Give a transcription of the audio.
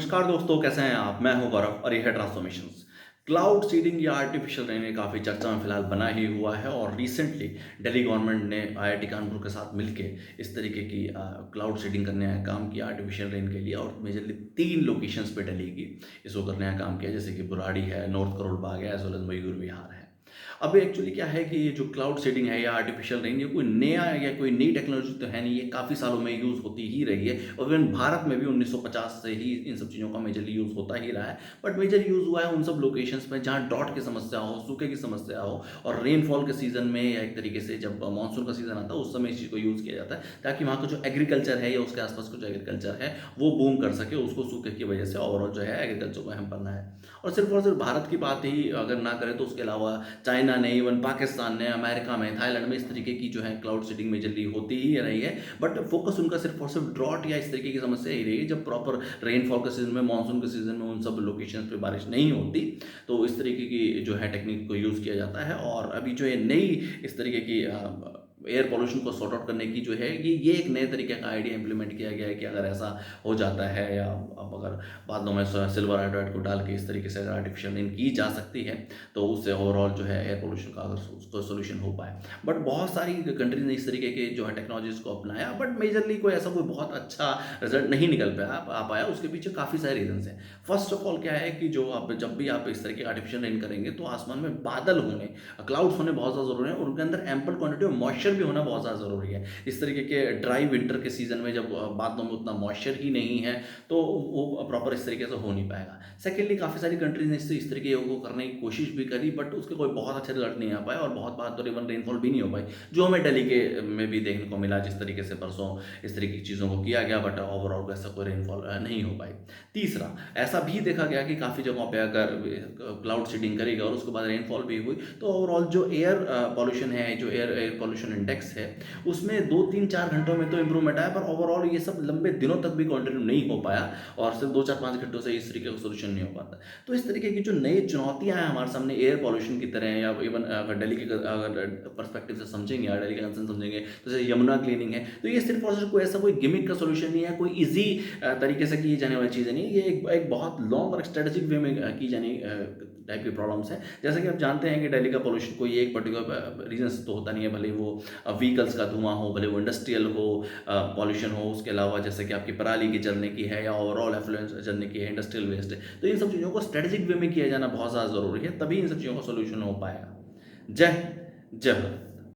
नमस्कार दोस्तों, कैसे हैं आप? मैं हूं गौरव और ये है ट्रांसफॉर्मेशंस। क्लाउड सीडिंग या आर्टिफिशियल रेन काफ़ी चर्चा में फिलहाल बना ही हुआ है और रिसेंटली दिल्ली गवर्नमेंट ने आईआईटी कानपुर के साथ मिलके इस तरीके की क्लाउड सीडिंग करने का काम किया आर्टिफिशियल रेन के लिए और मेजरली 3 लोकेशंस पे दिल्ली की इसको करने का काम किया, जैसे कि बुराड़ी है, नॉर्थ करोल बाग है, as well as Mayur Vihar है। अब एक्चुअली क्या है कि ये जो क्लाउड सीडिंग है या आर्टिफिशियल रेन, ये कोई नया या कोई नई टेक्नोलॉजी तो है नहीं, ये काफ़ी सालों में यूज़ होती ही रही है और इवन भारत में भी 1950 से ही इन सब चीज़ों का मेजरली यूज़ होता ही रहा है। बट मेजर यूज़ हुआ है उन सब लोकेशंस पे जहाँ ड्रॉट की समस्या हो, सूखे की समस्या हो और रेनफॉल के सीज़न में या एक तरीके से जब मानसून का सीज़न आता है उस समय इस चीज़ को यूज़ किया जाता है, ताकि वहाँ का जो एग्रीकल्चर है या उसके आस-पास का जो एग्रीकल्चर है वो बूम कर सके, उसको सूखे की वजह से ओवरऑल जो है एग्रीकल्चर को हैम्पर ना है। और सिर्फ भारत की बात ही अगर ना करें तो उसके अलावा चाइना ने, इवन पाकिस्तान ने, अमेरिका में, थाईलैंड में इस तरीके की जो है क्लाउड सीडिंग मेजरली होती ही रही है। बट फोकस उनका सिर्फ और सिर्फ ड्रॉट या इस तरीके की समस्या ही रही है, जब प्रॉपर रेनफॉल के सीजन में, मानसून के सीजन में उन सब लोकेशंस पे बारिश नहीं होती, तो इस तरीके की जो है टेक्निक को यूज़ किया जाता है। और अभी जो ये नई इस तरीके की एयर पॉल्यूशन को सॉर्ट आउट करने की जो है ये एक नए तरीके का आइडिया इम्प्लीमेंट किया गया है कि अगर ऐसा हो जाता है या अब अगर बादलों में सिल्वर हाइड्राइड को डाल के इस तरीके से अगर आर्टिफिशियल रेन की जा सकती है, तो उससे ओवरऑल जो है एयर पोल्यूशन का अगर उसको सोल्यूशन हो पाए। बट बहुत सारी कंट्रीज ने इस तरीके के जो है टेक्नोलॉजीज़ को अपनाया, बट मेजरली कोई ऐसा कोई बहुत अच्छा रिजल्ट नहीं निकल पाया। उसके पीछे काफ़ी सारे रीज़न्स हैं। फर्स्ट ऑफ ऑल क्या है कि जो आप जब भी आप इस तरह की आर्टिफिशियल रेन करेंगे तो आसमान में बादल होने, क्लाउड्स होने बहुत ज़्यादा ज़रूरी है और उनके अंदर एम्पल क्वांटिटी ऑफ मॉइस्चर भी होना बहुत ज़्यादा ज़रूरी है। इस तरीके के ड्राई विंटर के सीज़न में जब बादलों में उतना मॉइस्चर ही नहीं है, तो वो प्रॉपर इस तरीके से हो नहीं पाएगा। सेकेंडली काफ़ी सारी कंट्रीज़ ने इस तरीके को करने की कोशिश भी करी, बट उसके कोई बहुत अच्छे रिजल्ट नहीं आ पाए और बहुत बार तो इवन रेनफॉल भी नहीं हो पाई, जो हमें दिल्ली के में भी देखने को मिला, जिस तरीके से परसों इस तरीके की चीज़ों को किया गया, बट ओवरऑल वैसा कोई रेनफॉल नहीं हो पाई। तीसरा, ऐसा भी देखा गया कि काफ़ी जगहों पे अगर क्लाउड सीडिंग करेगा और उसके बाद रेनफॉल भी हुई, तो ओवरऑल जो एयर पॉल्यूशन है, जो एयर एयर पॉल्यूशन इंडेक्स है, उसमें 2, 3, 4 घंटों में तो इम्प्रूवमेंट आया, पर ओवरऑल ये सब लंबे दिनों तक भी कंटिन्यू नहीं हो पाया और सिर्फ 2, 4, 5 घंटों से इस तरीके का सॉल्यूशन नहीं हो पाता। तो इस तरीके की जो नई चुनौतियाँ हैं हमारे सामने एयर पॉल्यूशन की तरह, या इवन अगर दिल्ली के अगर पर्सपेक्टिव से समझेंगे या दिल्ली का कंसर्न समझेंगे, तो जैसे यमुना क्लीनिंग है, तो ये सिर्फ और सिर्फ कोई ऐसा कोई गिमिक का सॉल्यूशन नहीं है, कोई ईज़ी तरीके से की जाने वाली चीज़ें नहीं है। ये एक एक बहुत लॉन्ग और स्ट्रेटेजिक वे में की जाने टाइप की प्रॉब्लम्स हैं। जैसे कि आप जानते हैं कि दिल्ली का पॉल्यूशन कोई एक पर्टिकुलर रीज़न से तो होता नहीं है, भले वो व्हीकल्स का धुआँ हो, भले वो इंडस्ट्रियल हो, पॉल्यूशन हो, उसके अलावा जैसे कि आपकी पराली की जलने की है या ओवरऑल एफ्लुएंस जलने की है, इंडस्ट्रियल वेस्ट है। तो इन सब चीज़ों को स्ट्रेटेजिक वे में किया जाना बहुत ज़्यादा ज़रूरी है, तभी इन सब चीज़ों का सॉल्यूशन हो पाएगा। जय हिंद, जय भारत।